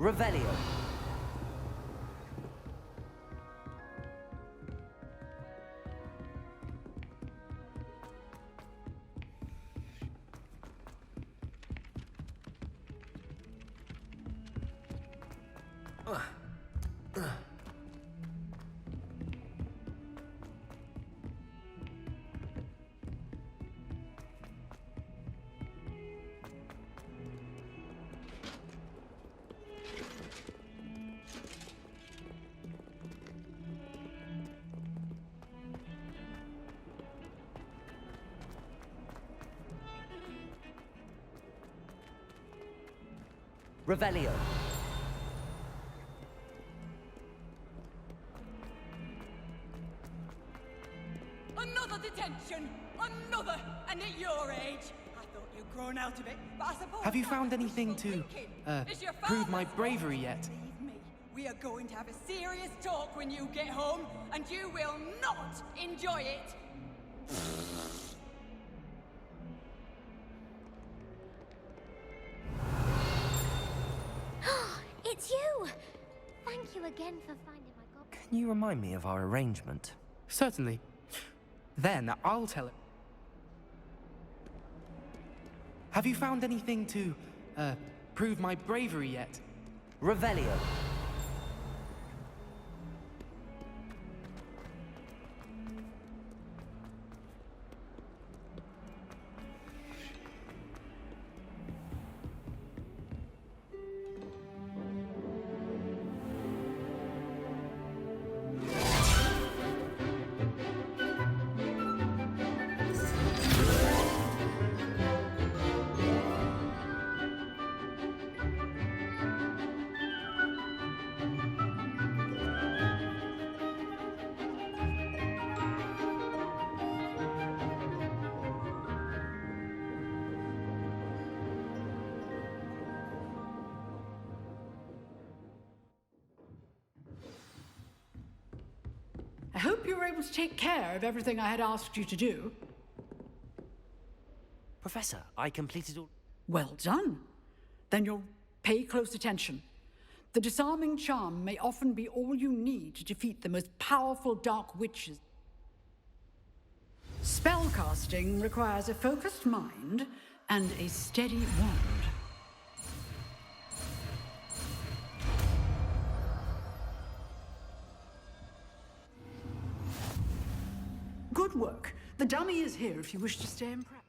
Revelio. Revelio. Another detention! Another! And at your age! I thought you'd grown out of it, but I suppose... Have you found anything to, prove my bravery yet? Believe me, we are going to have a serious talk when you get home, and you will not enjoy it! It's you! Thank you again for finding my goblin. Can you remind me of our arrangement? Certainly. Then I'll tell it. Have you found anything to, prove my bravery yet? Revelio. I hope you were able to take care of everything I had asked you to do. Professor, I completed all... Well done. Then you'll pay close attention. The disarming charm may often be all you need to defeat the most powerful dark witches. Spellcasting requires a focused mind and a steady wand. Good work. The dummy is here if you wish to stay in practice.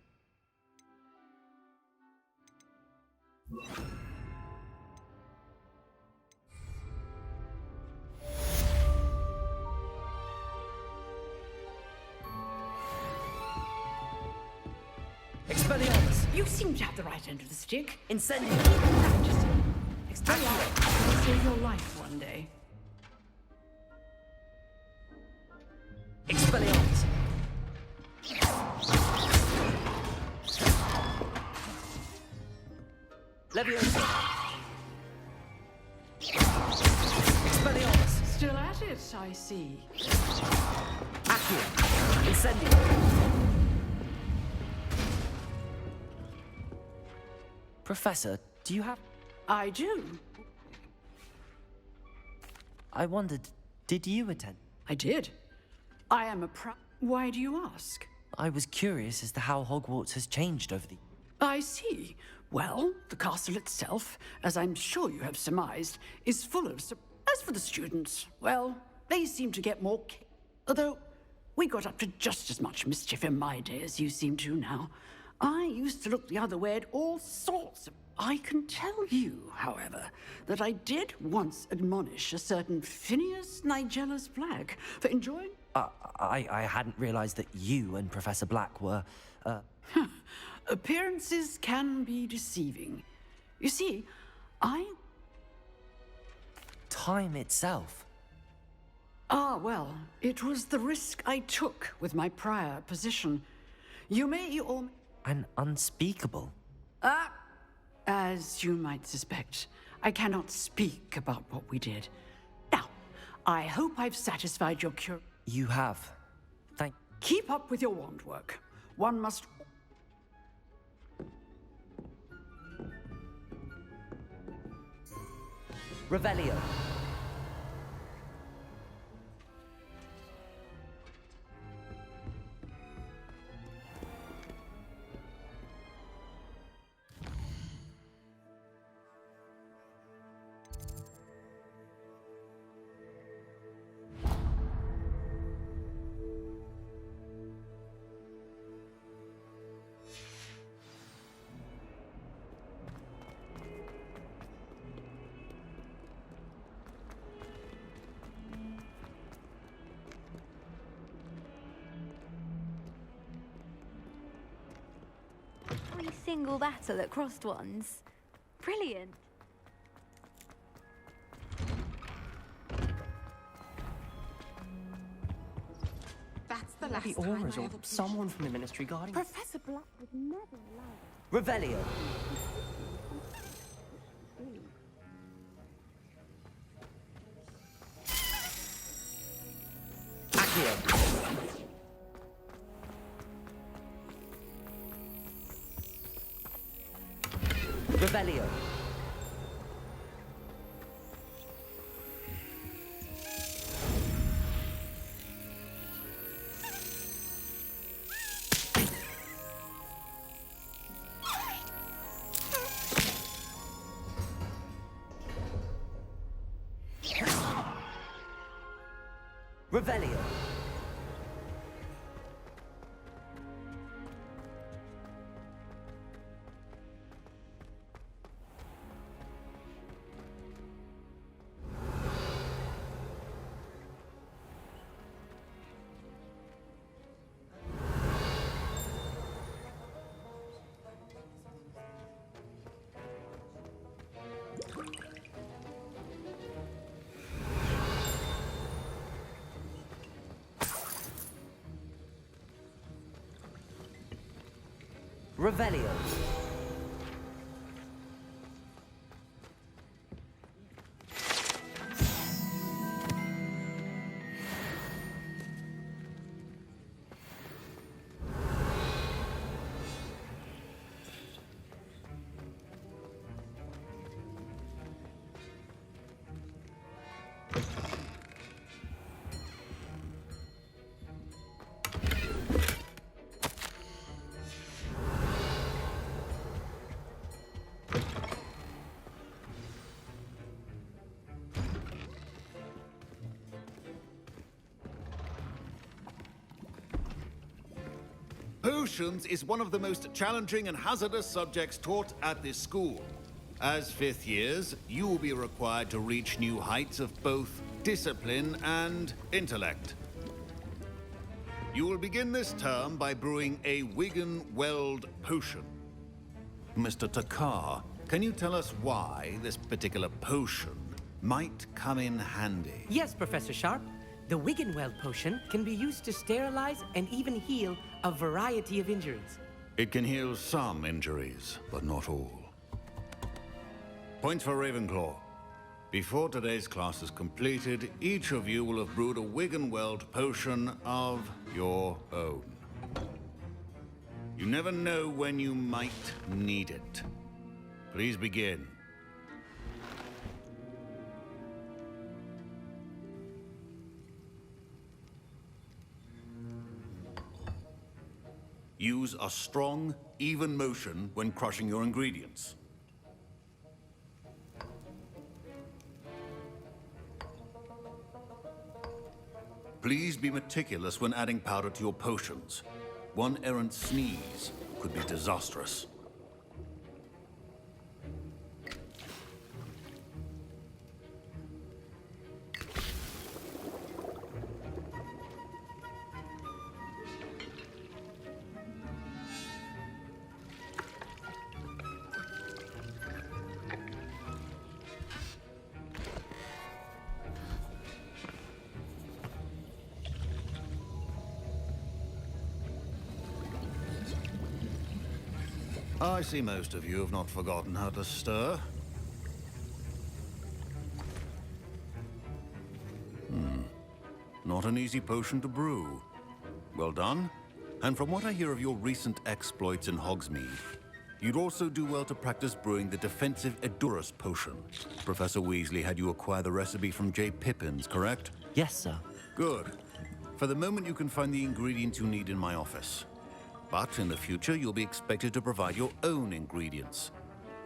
Expelliarmus! You seem to have the right end of the stick. Incendio! Just Expelliarmus will save your life one day. Expelliarmus! Leviosa! Expelliarmus! Still at it, I see. Accio! Incendio! Professor, do you have... I do. I wondered, did you attend? I did. I am a Why do you ask? I was curious as to how Hogwarts has changed over the... I see. Well, the castle itself, as I'm sure you have surmised, is full of... As for the students, well, they seem to get more... Although, we got up to just as much mischief in my day as you seem to now. I used to look the other way at all sorts of... I can tell you, however, that I did once admonish a certain Phineas Nigellus Black for enjoying... I hadn't realized that you and Professor Black were, Appearances can be deceiving. You see, Time itself. Ah, well, it was the risk I took with my prior position. You may or... And unspeakable. As you might suspect, I cannot speak about what we did. Now, I hope I've satisfied your You have. Keep up with your wand work. One must... Revelio. Every single battle at crossed ones. Brilliant. That's the Maybe last time Aura's I or ever someone from the Ministry guarding us. Professor Black would never allow Revelio. Accio. Revelio. Revelio. Revelio. Potions is one of the most challenging and hazardous subjects taught at this school. As fifth years, you will be required to reach new heights of both discipline and intellect. You will begin this term by brewing a Wigan-Weld potion. Mr. Takar, can you tell us why this particular potion might come in handy? Yes, Professor Sharp. The Wiggenweld potion can be used to sterilize and even heal a variety of injuries. It can heal some injuries, but not all. Points for Ravenclaw. Before today's class is completed, each of you will have brewed a Wiggenweld potion of your own. You never know when you might need it. Please begin. Use a strong, even motion when crushing your ingredients. Please be meticulous when adding powder to your potions. One errant sneeze could be disastrous. I see most of you have not forgotten how to stir. Not an easy potion to brew. Well done. And from what I hear of your recent exploits in Hogsmeade, You'd also do well to practice brewing the defensive Edurus potion. Professor Weasley had you acquire the recipe from J. Pippins, correct? Yes, sir. Good. For the moment, you can find the ingredients you need in my office. But in the future, you'll be expected to provide your own ingredients.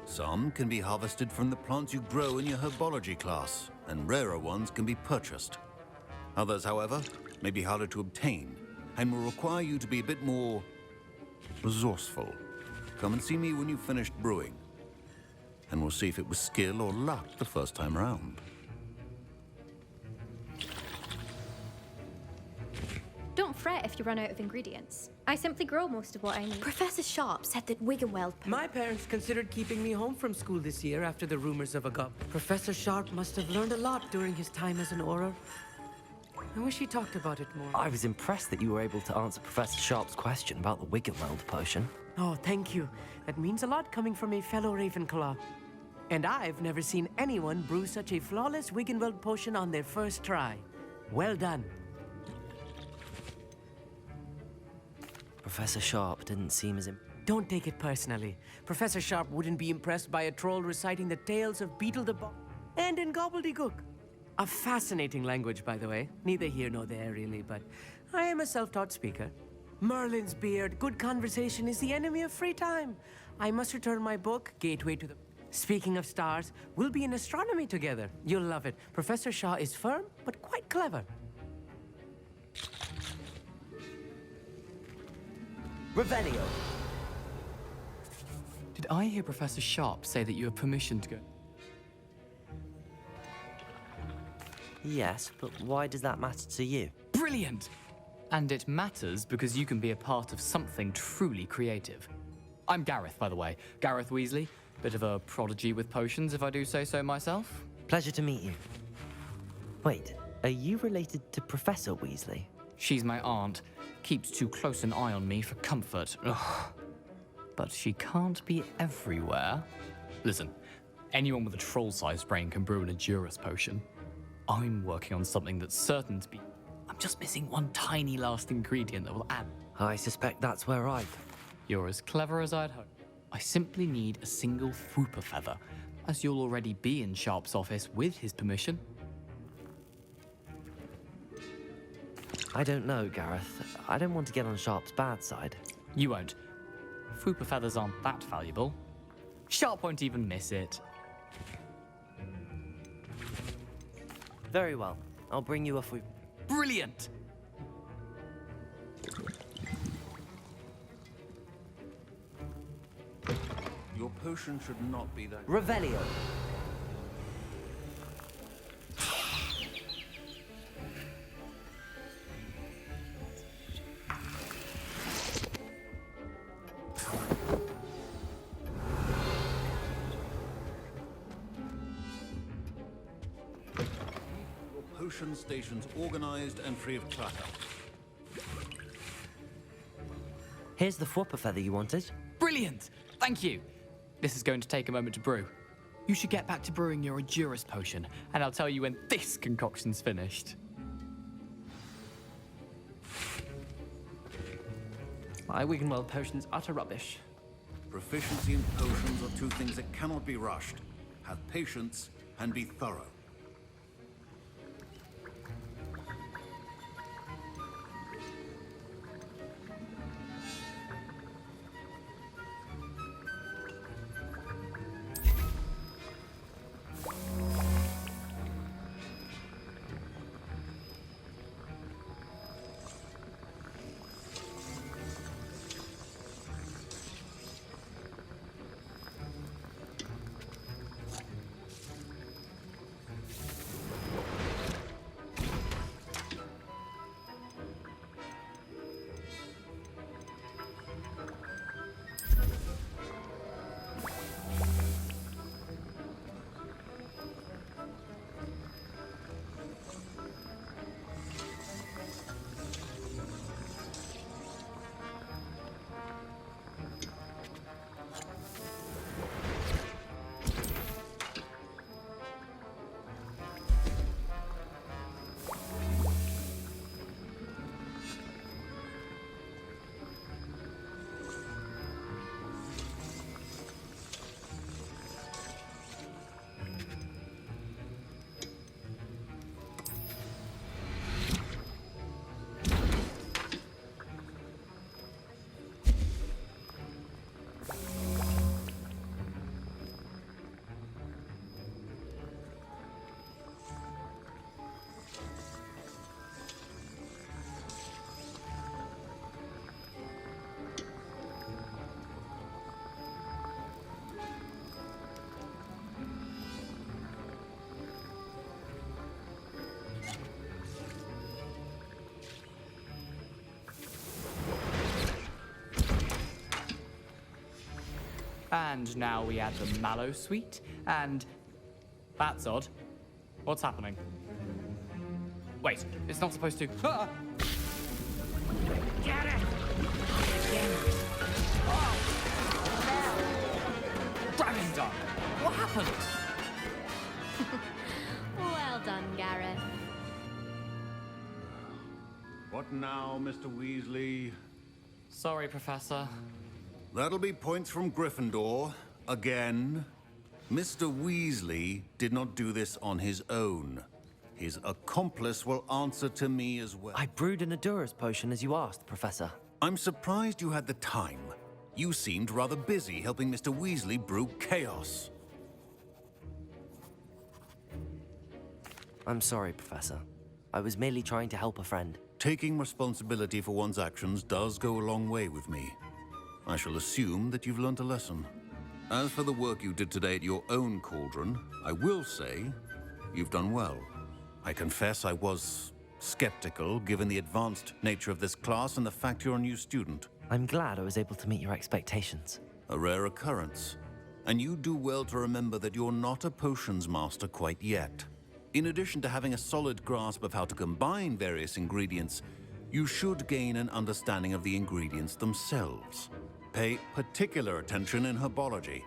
Some can be harvested from the plants you grow in your herbology class, and rarer ones can be purchased. Others, however, may be harder to obtain, and will require you to be a bit more resourceful. Come and see me when you've finished brewing, and we'll see if it was skill or luck the first time round. Don't fret if you run out of ingredients. I simply grow most of what I need. Professor Sharp said that Wiggenweld... My parents considered keeping me home from school this year after the rumors of a gob. Professor Sharp must have learned a lot during his time as an Auror. I wish he talked about it more. I was impressed that you were able to answer Professor Sharp's question about the Wiggenweld potion. Oh, thank you. That means a lot coming from a fellow Ravenclaw. And I've never seen anyone brew such a flawless Wiggenweld potion on their first try. Well done. Professor Sharp didn't seem as Don't take it personally. Professor Sharp wouldn't be impressed by a troll reciting the tales of Beetle the Bo... and in gobbledygook. A fascinating language, by the way. Neither here nor there, really, but I am a self-taught speaker. Merlin's beard, good conversation is the enemy of free time. I must return my book, Gateway to the... Speaking of stars, we'll be in astronomy together. You'll love it. Professor Shaw is firm, but quite clever. Revelio. Did I hear Professor Sharp say that you have permission to go? Yes, but why does that matter to you? Brilliant! And it matters because you can be a part of something truly creative. I'm Gareth, by the way. Gareth Weasley. Bit of a prodigy with potions, if I do say so myself. Pleasure to meet you. Wait, are you related to Professor Weasley? She's my aunt. Keeps too close an eye on me for comfort. Ugh. But she can't be everywhere. Listen, anyone with a troll-sized brain can brew an Edurus potion. I'm working on something that's certain to be... I'm just missing one tiny last ingredient that will add... I suspect that's where You're as clever as I'd hoped. I simply need a single Fwooper feather, as you'll already be in Sharp's office with his permission. I don't know, Gareth. I don't want to get on Sharp's bad side. You won't. Fwooper feathers aren't that valuable. Sharp won't even miss it. Very well. I'll bring you a food. Brilliant! Your potion should not be that... Revelio. Potion stations organized and free of clutter. Here's the Fwooper feather you wanted. Brilliant! Thank you! This is going to take a moment to brew. You should get back to brewing your Edurus potion, and I'll tell you when this concoction's finished. My Wiggenweld potion's utter rubbish. Proficiency in potions are two things that cannot be rushed. Have patience and be thorough. And now we add the mallow sweet, and... That's odd. What's happening? Wait, it's not supposed to... Ah! Get it! Oh! Dragon Dog! What happened? Well done, Gareth. What now, Mr. Weasley? Sorry, Professor. That'll be points from Gryffindor. Again. Mr. Weasley did not do this on his own. His accomplice will answer to me as well. I brewed an Adurus potion as you asked, Professor. I'm surprised you had the time. You seemed rather busy helping Mr. Weasley brew chaos. I'm sorry, Professor. I was merely trying to help a friend. Taking responsibility for one's actions does go a long way with me. I shall assume that you've learnt a lesson. As for the work you did today at your own cauldron, I will say you've done well. I confess I was skeptical, given the advanced nature of this class and the fact you're a new student. I'm glad I was able to meet your expectations. A rare occurrence. And you do well to remember that you're not a potions master quite yet. In addition to having a solid grasp of how to combine various ingredients, you should gain an understanding of the ingredients themselves. Pay particular attention in herbology.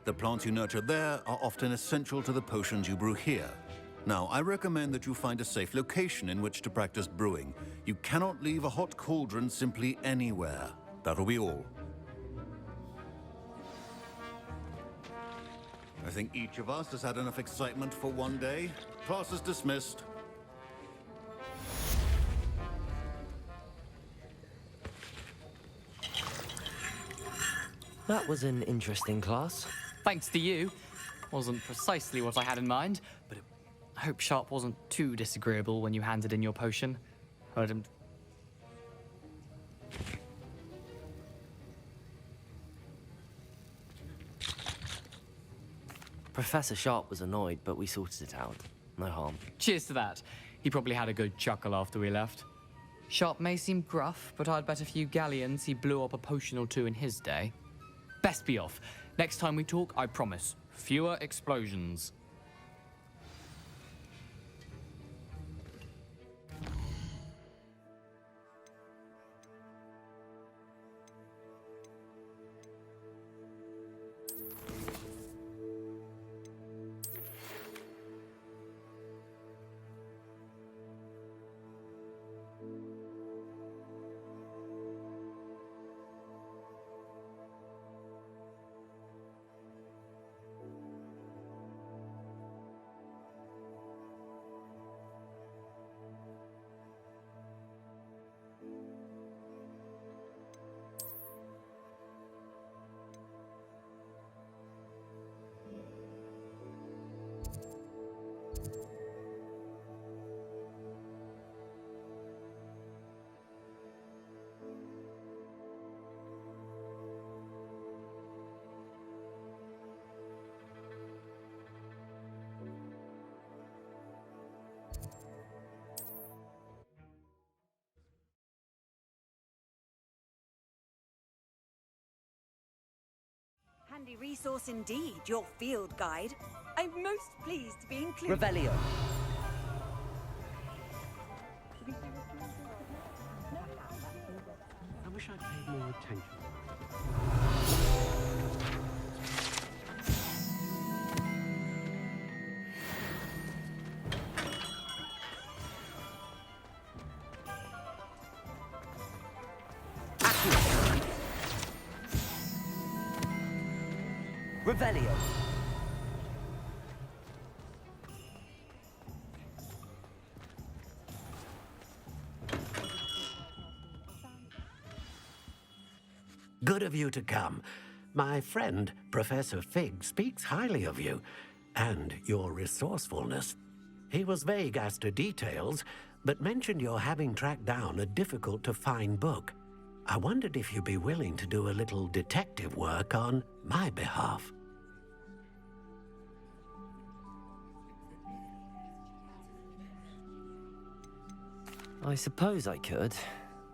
The plants you nurture there are often essential to the potions you brew here. Now, I recommend that you find a safe location in which to practice brewing. You cannot leave a hot cauldron simply anywhere. That'll be all. I think each of us has had enough excitement for one day. Class is dismissed. That was an interesting class. Thanks to you. Wasn't precisely what I had in mind, but I hope Sharp wasn't too disagreeable when you handed in your potion. Heard him... Professor Sharp was annoyed, but we sorted it out. No harm. Cheers to that. He probably had a good chuckle after we left. Sharp may seem gruff, but I'd bet a few galleons he blew up a potion or two in his day. Best be off. Next time we talk, I promise, fewer explosions. Handy resource indeed, your field guide. I'm most pleased to be included. Revelio. I wish I'd paid more attention. Revelio. Good of you to come. My friend, Professor Fig, speaks highly of you and your resourcefulness. He was vague as to details, but mentioned your having tracked down a difficult-to-find book. I wondered if you'd be willing to do a little detective work on my behalf. I suppose I could.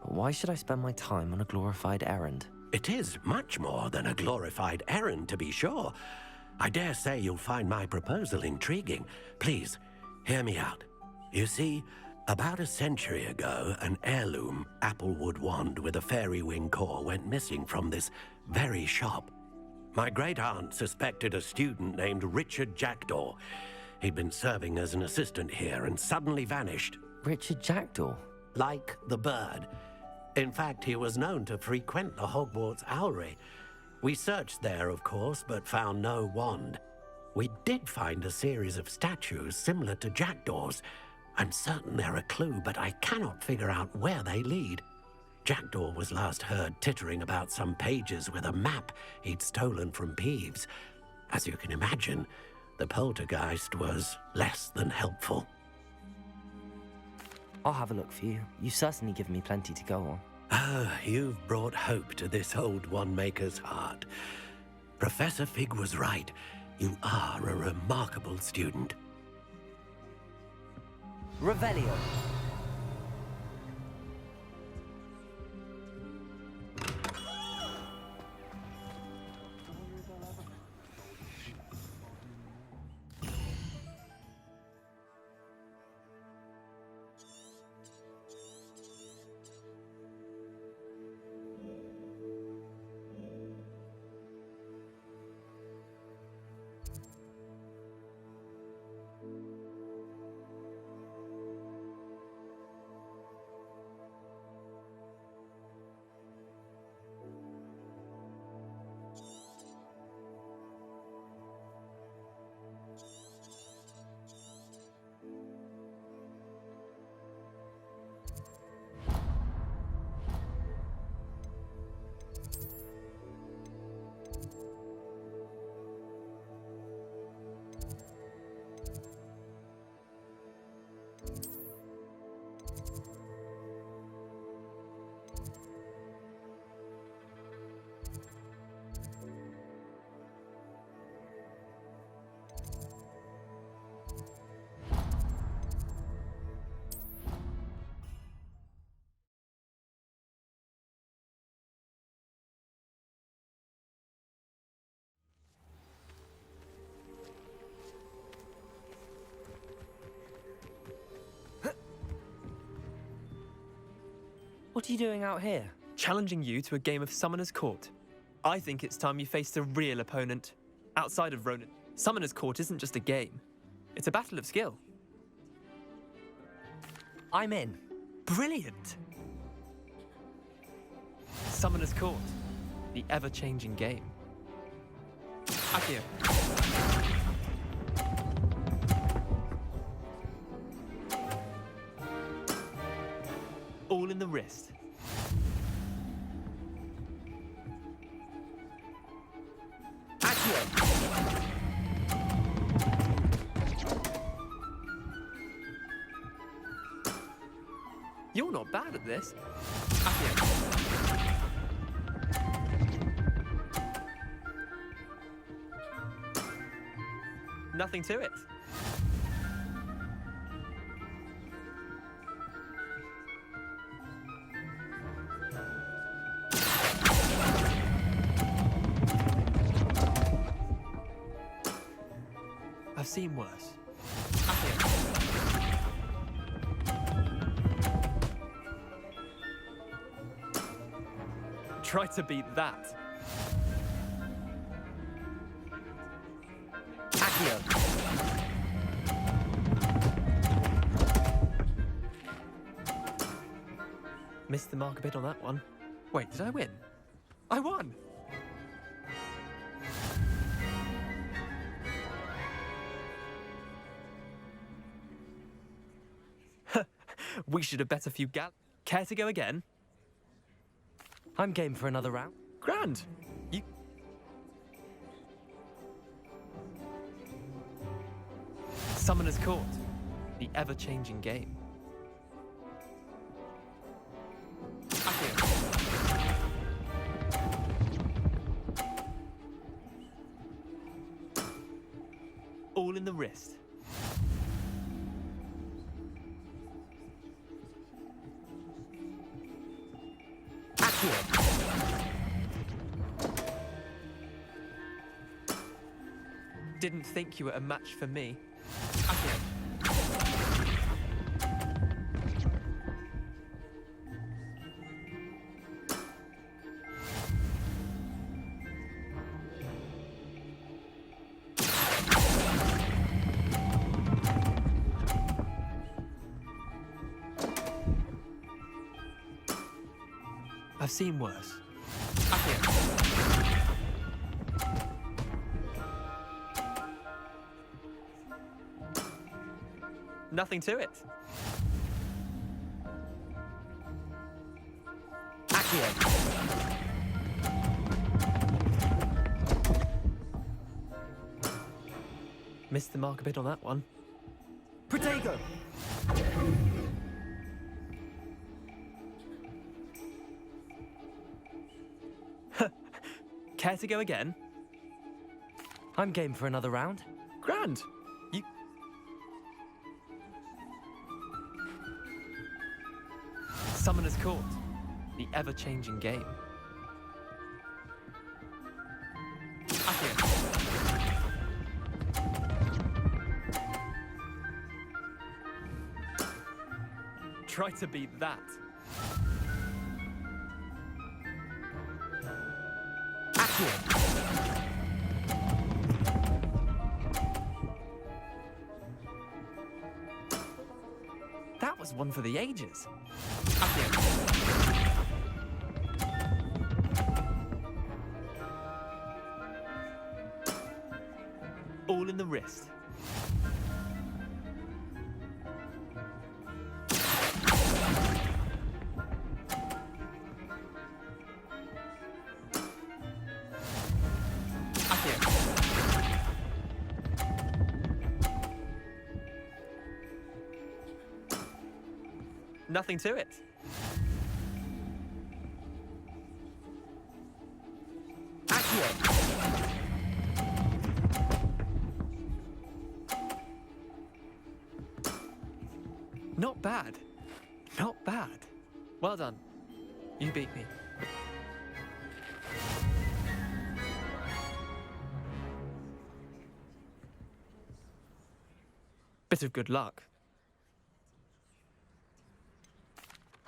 But why should I spend my time on a glorified errand? It is much more than a glorified errand, to be sure. I dare say you'll find my proposal intriguing. Please, hear me out. You see, about a century ago, an heirloom applewood wand with a fairy wing core went missing from this very shop. My great-aunt suspected a student named Richard Jackdaw. He'd been serving as an assistant here and suddenly vanished. Richard Jackdaw? Like the bird. In fact, he was known to frequent the Hogwarts Owlery. We searched there, of course, but found no wand. We did find a series of statues similar to Jackdaw's. I'm certain they're a clue, but I cannot figure out where they lead. Jackdaw was last heard tittering about some pages with a map he'd stolen from Peeves. As you can imagine, the poltergeist was less than helpful. I'll have a look for you. You've certainly given me plenty to go on. Ah, you've brought hope to this old one-maker's heart. Professor Fig was right. You are a remarkable student. Revelio. What are you doing out here? Challenging you to a game of Summoner's Court. I think it's time you faced a real opponent. Outside of Ronan, Summoner's Court isn't just a game. It's a battle of skill. I'm in. Brilliant! Summoner's Court. The ever-changing game. Accio. All in the wrist. Accio. You're not bad at this. Accio. Nothing to it. I've seen worse. Try to beat that. Accio. Missed the mark a bit on that one. Wait, did I win? I won! We should have bet a few Care to go again? I'm game for another round. Grand! You... Summoner's Court. The ever-changing game. Accio. All in the wrist. Accio. didn't think you were a match for me. Accio. I've seen worse. Accio. Nothing to it. Accio. Missed the mark a bit on that one. Protego. Care to go again? I'm game for another round. Grand. You... Summoner's Court. The ever-changing game. Accio. Try to beat that. Accio. That was one for the ages. Accio. All in the wrist. Nothing to it. Accio. Not bad. Not bad. Well done. You beat me. Bit of good luck.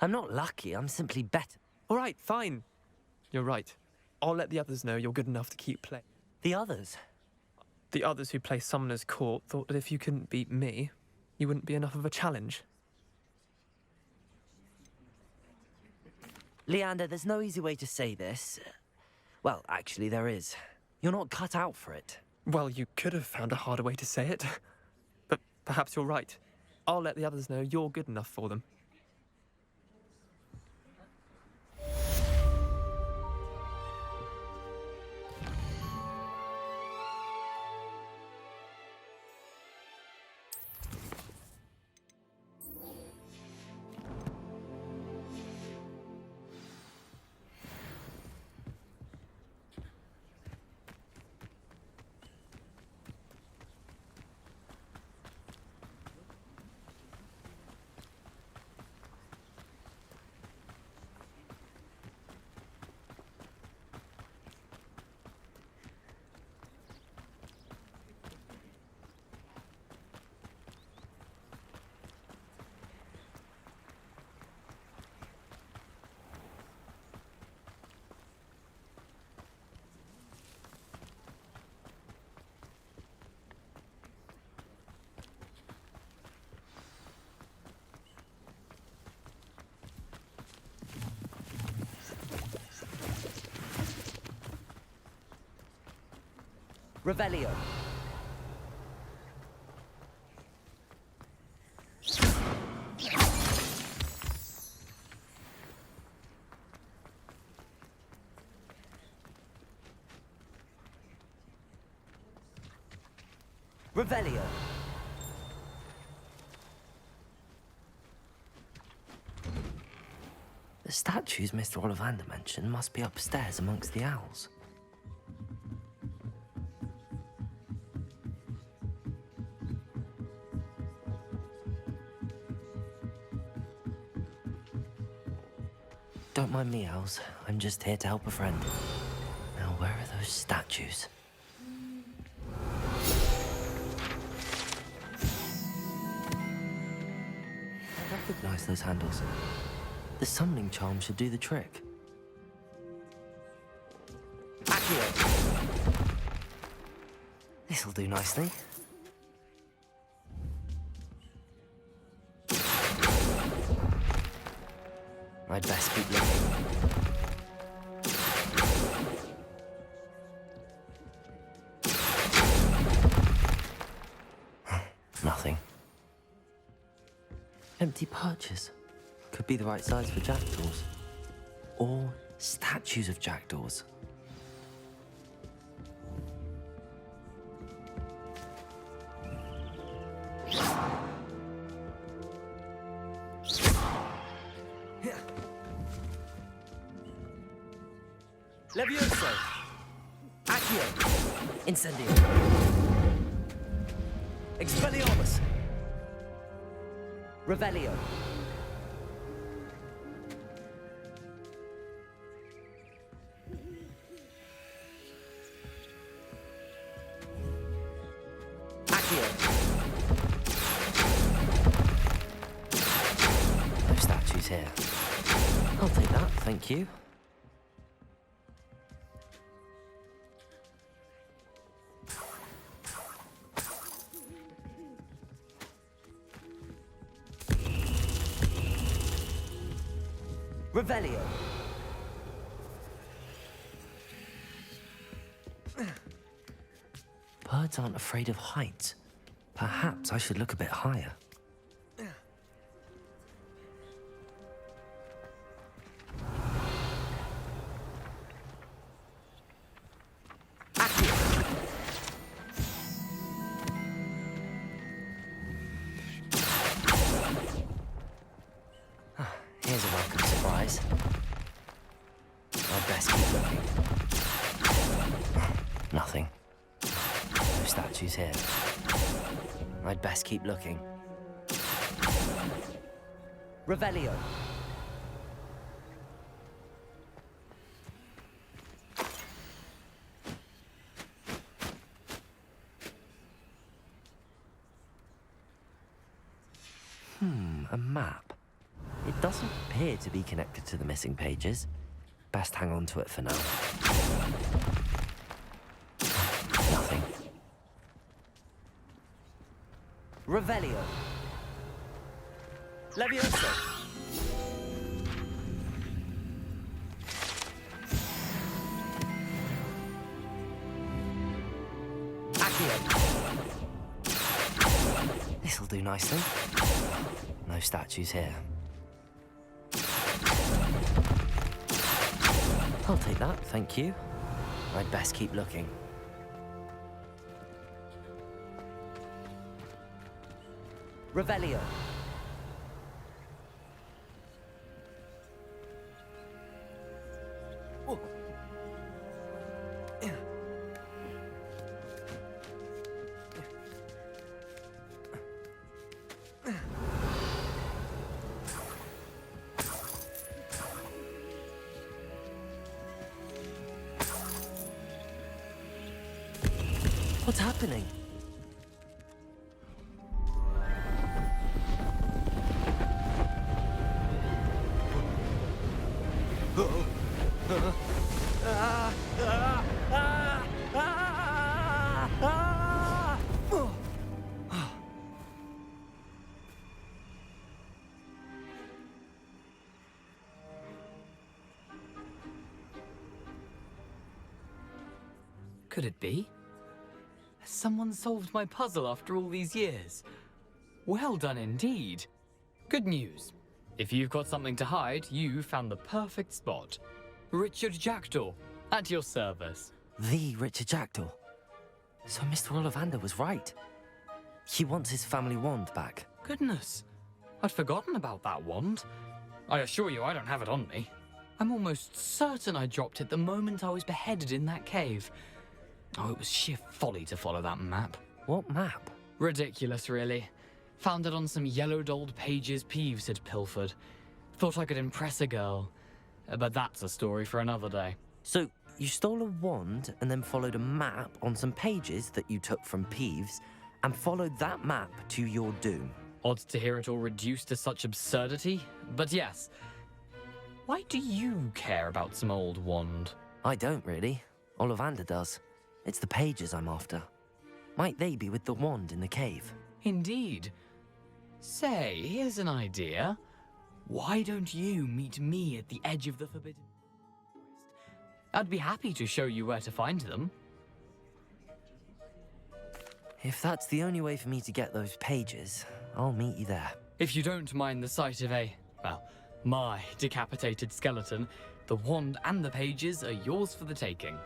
I'm not lucky, I'm simply better. All right, fine. You're right. I'll let the others know you're good enough to keep playing. The others? The others who play Summoner's Court thought that if you couldn't beat me, you wouldn't be enough of a challenge. Leander, there's no easy way to say this. Well, actually, there is. You're not cut out for it. Well, you could have found a harder way to say it. But perhaps you're right. I'll let the others know you're good enough for them. Revelio. Revelio. The statues Mr. Ollivander mentioned must be upstairs amongst the owls. Don't mind me, owls. I'm just here to help a friend. Now, where are those statues? recognize those handles. The summoning charm should do the trick. Accio! This'll do nicely. I'd best keep looking. Nothing. Empty perches. Could be the right size for jackdaws. Or statues of jackdaws. Levioso! Accio! Incendio! Expelliarmus! Revelio! Accio! No statues here. I'll take that, thank you. Revelio. Birds aren't afraid of heights. Perhaps I should look a bit higher. Here's a welcome surprise. I'd best keep looking. Nothing. No statues here. I'd best keep looking. Revelio. A map. It doesn't appear to be connected to the missing pages. Best hang on to it for now. Nothing. Revelio. Levioso. Accio. This'll do nicely. No statues here. I'll take that, thank you. I'd best keep looking. Revelio. Oh. What's happening? Could it be? Has someone solved my puzzle after all these years? Well done indeed. Good news. If you've got something to hide, you found the perfect spot. Richard Jackdaw, at your service. The Richard Jackdaw. So Mr. Ollivander was right. He wants his family wand back. Goodness, I'd forgotten about that wand. I assure you I don't have it on me. I'm almost certain I dropped it the moment I was beheaded in that cave. Oh, it was sheer folly to follow that map. What map? Ridiculous, really. Found it on some yellowed old pages Peeves had pilfered. Thought I could impress a girl. But that's a story for another day. So, you stole a wand and then followed a map on some pages that you took from Peeves and followed that map to your doom. Odd to hear it all reduced to such absurdity, but yes. Why do you care about some old wand? I don't really. Ollivander does. It's the pages I'm after. Might they be with the wand in the cave? Indeed. Say, here's an idea. Why don't you meet me at the edge of the Forbidden Forest? I'd be happy to show you where to find them. If that's the only way for me to get those pages, I'll meet you there. If you don't mind the sight of my decapitated skeleton, the wand and the pages are yours for the taking.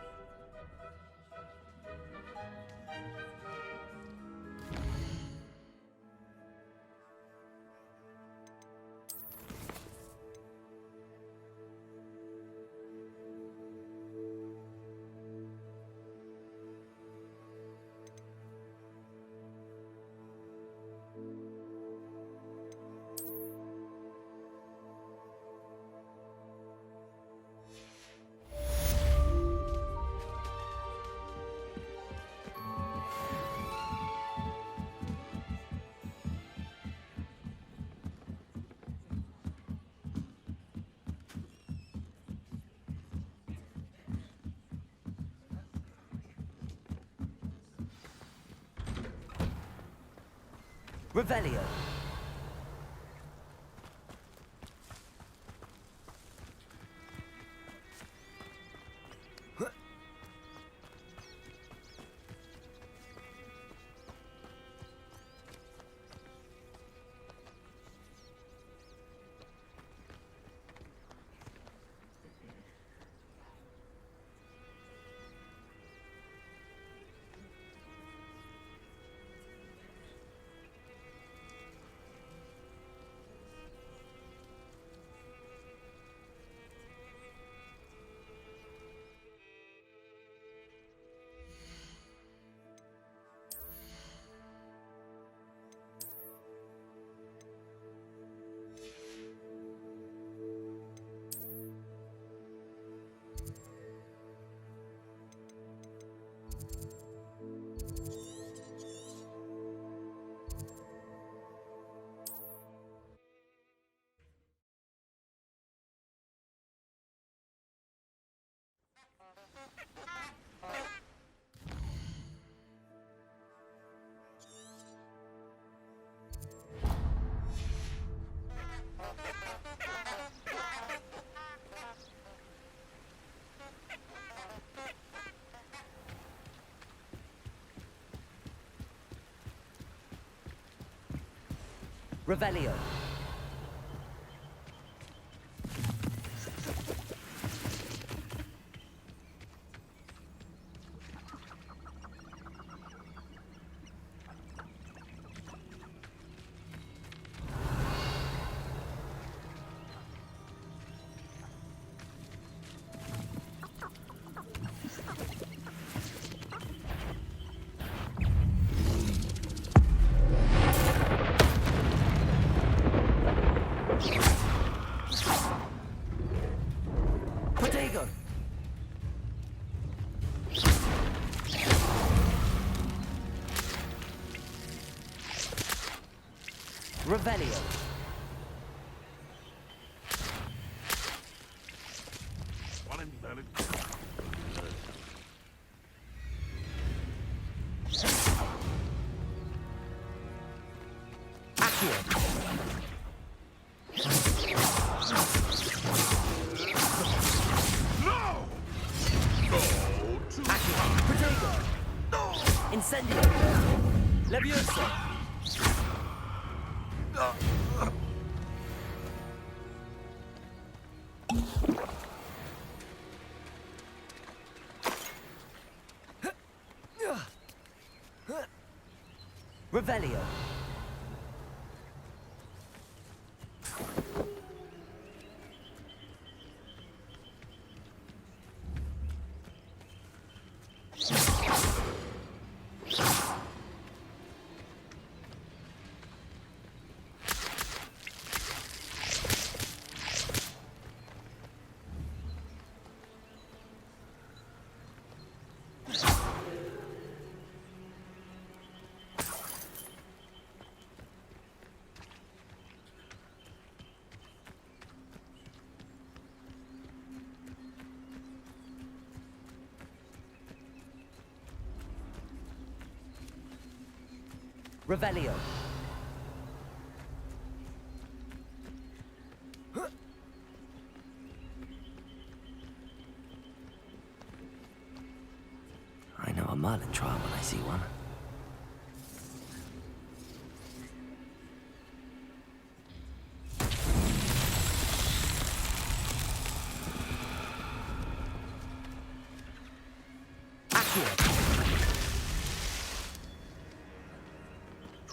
Revelio. Revelio. Revelio. Incendio. Leviosa. Revelio. Revelio. I know a Merlin trial when I see one.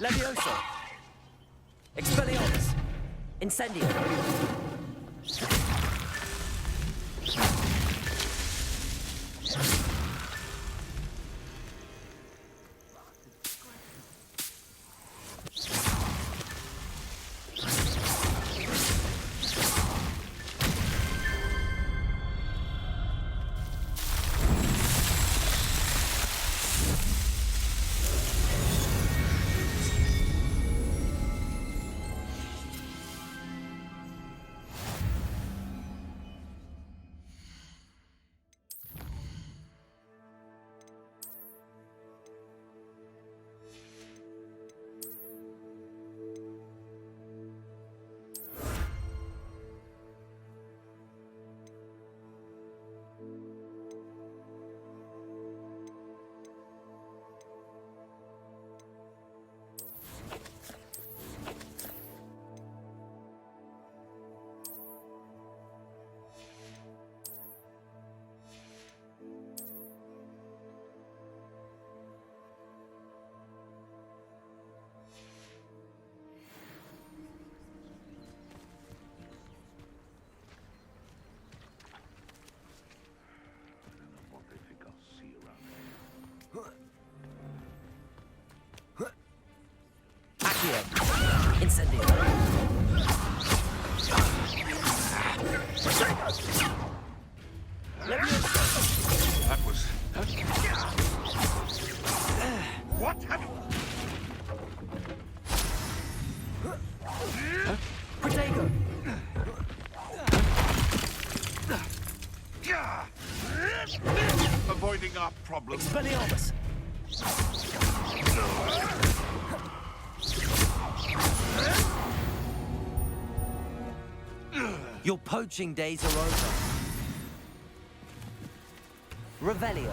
Levioso! Expelliarmus! Incendio! Incendio. That was... What happened? Protego. Avoiding our problems. Expelliarmus. Your poaching days are over. Revelio.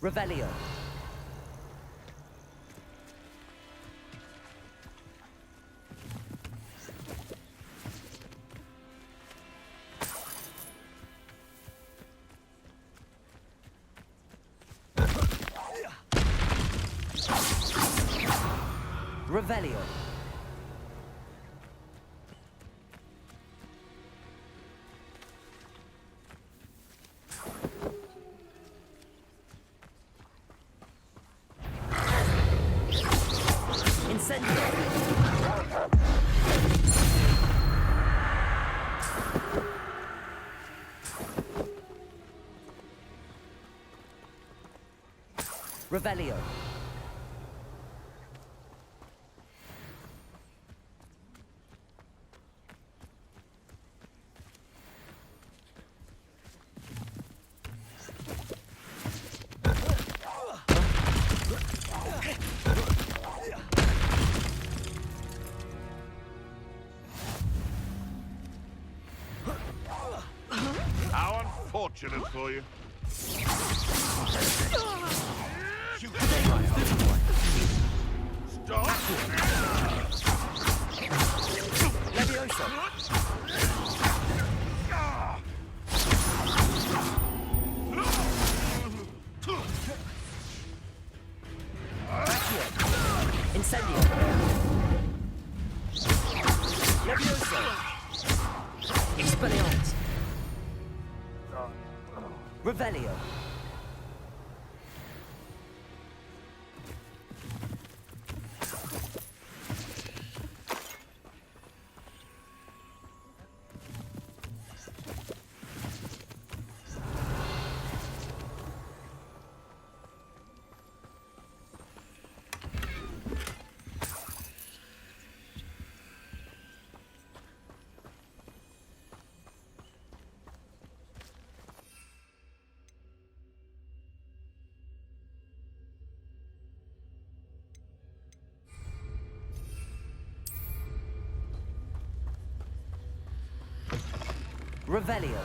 Revelio. Revelio. Revelio. How unfortunate for you. Stop! Levioso. Incendio. Levioso. Expelliarmus. Revelio. Revelio.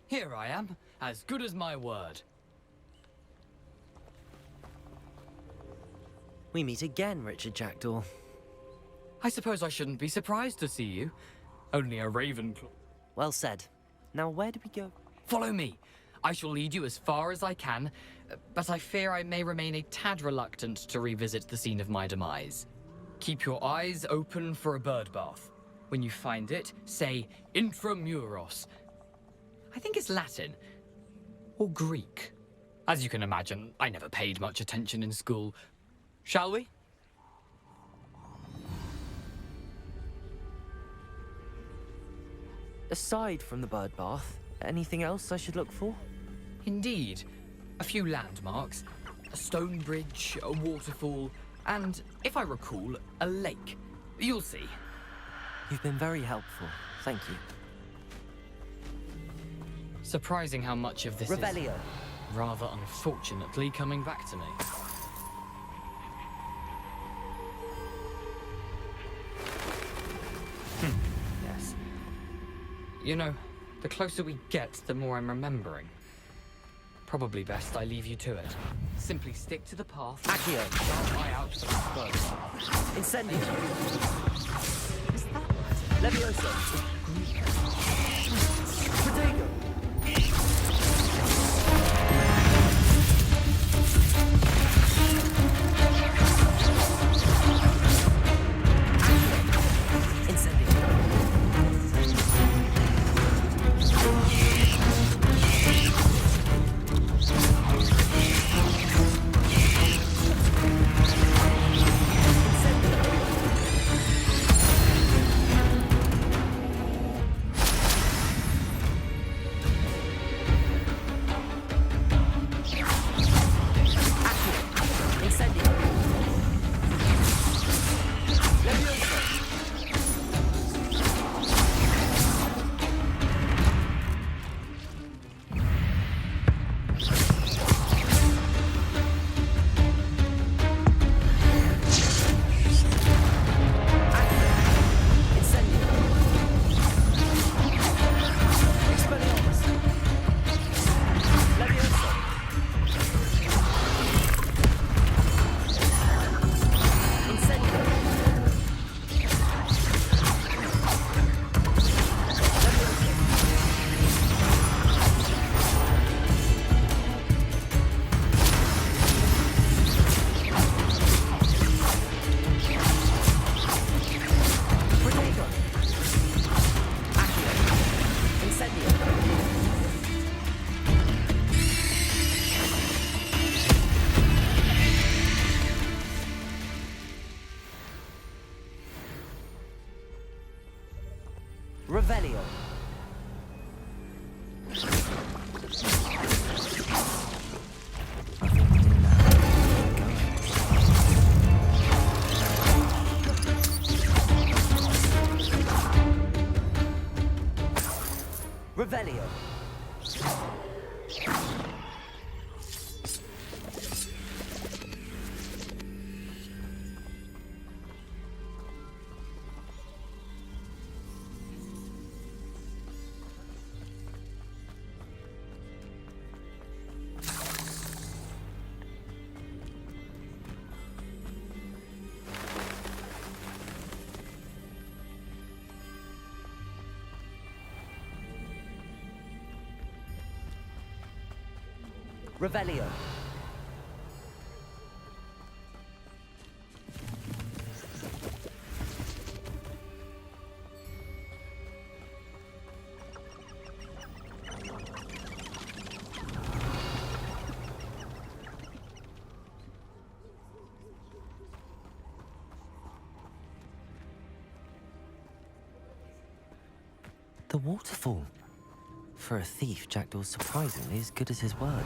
Here I am, as good as my word. We meet again, Richard Jackdaw. I suppose I shouldn't be surprised to see you. Only a Ravenclaw. Well said. Now where do we go? Follow me. I shall lead you as far as I can, but I fear I may remain a tad reluctant to revisit the scene of my demise. Keep your eyes open for a bird bath. When you find it, say intramuros. I think it's Latin. Or Greek. As you can imagine, I never paid much attention in school. Shall we? Aside from the bird bath, anything else I should look for? Indeed. A few landmarks. A stone bridge, a waterfall, and, if I recall, a lake. You'll see. You've been very helpful. Thank you. Surprising how much of this Revelio. is rather unfortunately coming back to me. Yes. You know, the closer we get, the more I'm remembering. Probably best I leave you to it. Simply stick to the path. Accio. Keep my eye out for the bird. Incendio. Levioso. Protego. Revelio. Revelio. Revelio. The waterfall. For a thief, Jackdaw's surprisingly as good as his word.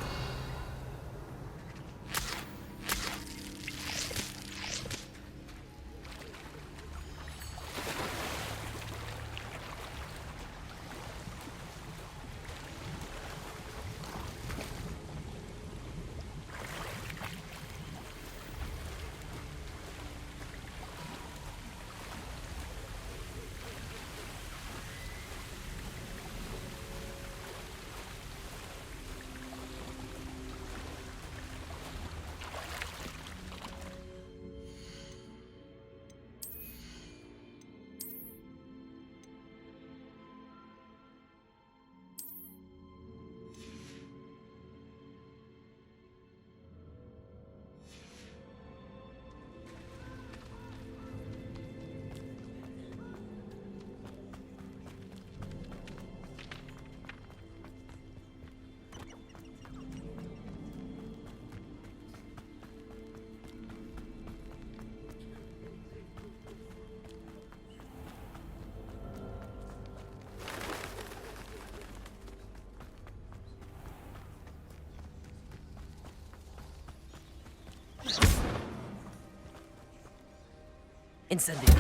Incendio.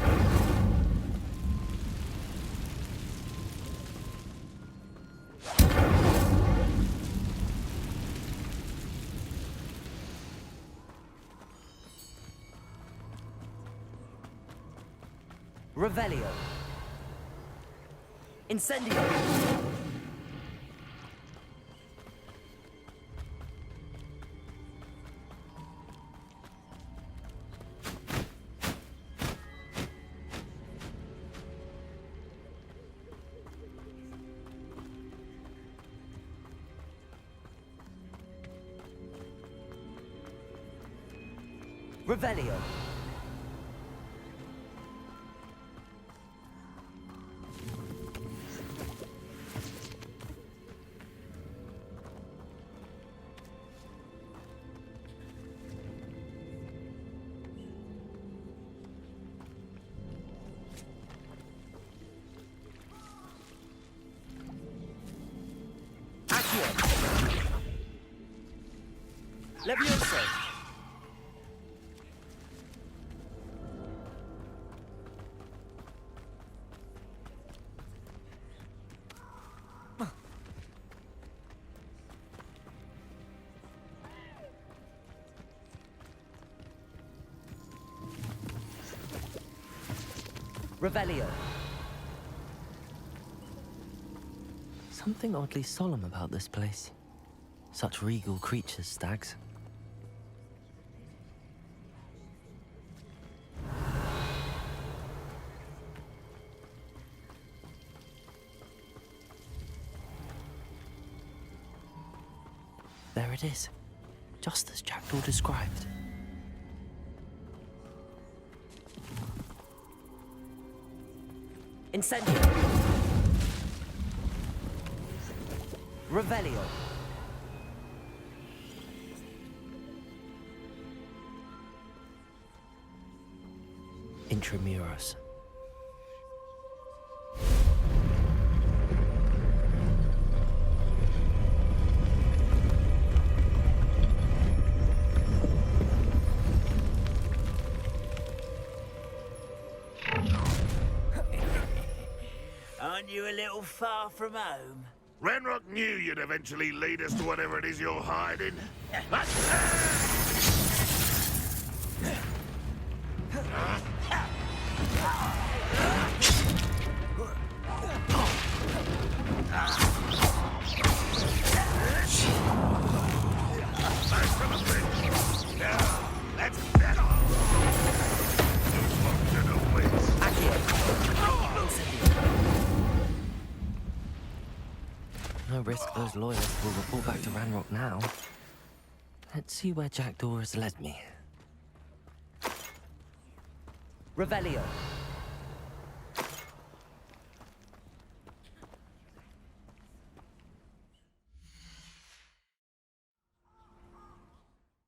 Revelio. Incendio. Revelio. Accio. Levioso. Revelio. Something oddly solemn about this place. Such regal creatures, stags. There it is, just as Jackdaw described. Incendio. Revelio. Intramuros. Aren't you a little far from home? Ranrock knew you'd eventually lead us to whatever it is you're hiding. No risk those loyalists will report back to Ranrock now. Let's see where Jackdaw has led me. Revelio.